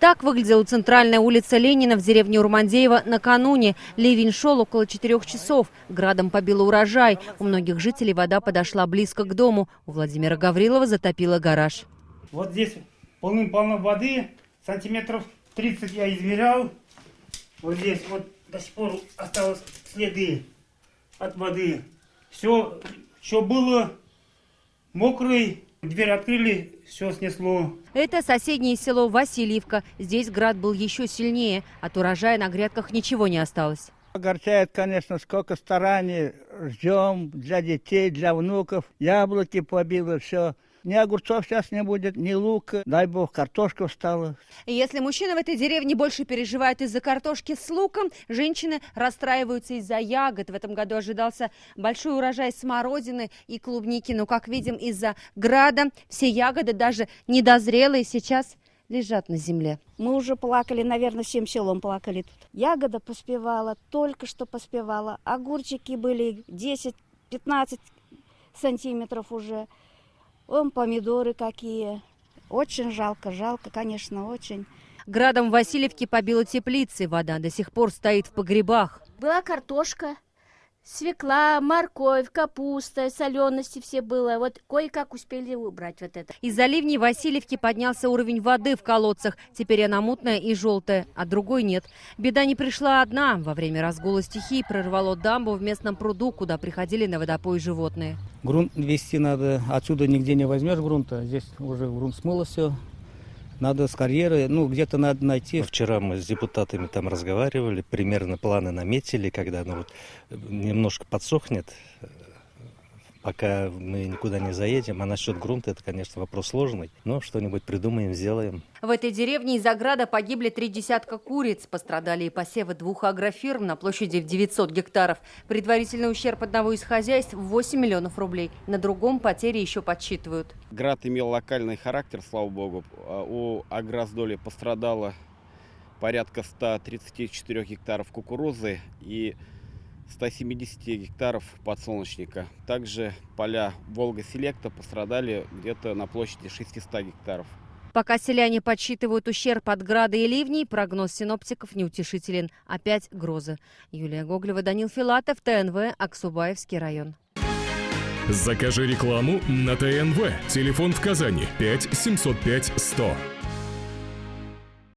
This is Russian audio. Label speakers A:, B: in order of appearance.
A: Так выглядела центральная улица Ленина в деревне Урмандеево накануне. Ливень шел около 4 часов. Градом побило урожай. У многих жителей вода подошла близко к дому. У Владимира Гаврилова затопило гараж.
B: Вот здесь полным-полно воды. Сантиметров 30 я измерял. Вот здесь вот до сих пор осталось следы от воды. Все, что было мокрый, дверь открыли, все снесло.
A: Это соседнее село Васильевка. Здесь град был еще сильнее. От урожая на грядках ничего не осталось.
C: Огорчает, конечно, сколько стараний ждем для детей, для внуков. Яблоки побило, все. Ни огурцов сейчас не будет, ни лука. Дай бог, картошка встала.
A: И если мужчины в этой деревне больше переживают из-за картошки с луком, женщины расстраиваются из-за ягод. В этом году ожидался большой урожай смородины и клубники. Но, как видим, из-за града все ягоды, даже недозрелые, сейчас лежат на земле.
D: Мы уже плакали, наверное, всем селом плакали тут. Ягода поспевала, только что поспевала. Огурчики были 10-15 сантиметров уже. Вон помидоры какие. Очень жалко, конечно, очень.
A: Градом в Васильевке побило теплицы. Вода до сих пор стоит в погребах.
E: Была картошка, свекла, морковь, капуста, солености все было. Вот кое-как успели убрать вот это.
A: Из-за ливней в Васильевке поднялся уровень воды в колодцах. Теперь она мутная и желтая, а другой нет. Беда не пришла одна. Во время разгула стихий прорвало дамбу в местном пруду, куда приходили на водопой животные.
C: Грунт везти надо. Отсюда нигде не возьмешь грунта. Здесь уже грунт смыло все. Надо с карьеры, где-то надо найти.
F: Вчера мы с депутатами там разговаривали, примерно планы наметили, когда немножко подсохнет, пока мы никуда не заедем. А насчет грунта это, конечно, вопрос сложный, но что-нибудь придумаем, сделаем. В
A: этой деревне из-за града погибли 3 десятка куриц. Пострадали и посевы 2 агрофирм на площади в 900 гектаров. Предварительный ущерб одного из хозяйств – 8 миллионов рублей. На другом потери еще подсчитывают.
G: Град имел локальный характер, слава богу. У агросдоли пострадало порядка 134 гектаров кукурузы и 170 гектаров подсолнечника. Также поля Волга-Селекта пострадали где-то на площади 600 гектаров.
A: Пока селяне подсчитывают ущерб от града и ливней, прогноз синоптиков неутешителен. Опять грозы. Юлия Гоглева, Данил Филатов, ТНВ, Аксубаевский район.
H: Закажи рекламу на ТНВ. Телефон в Казани 5 705 100.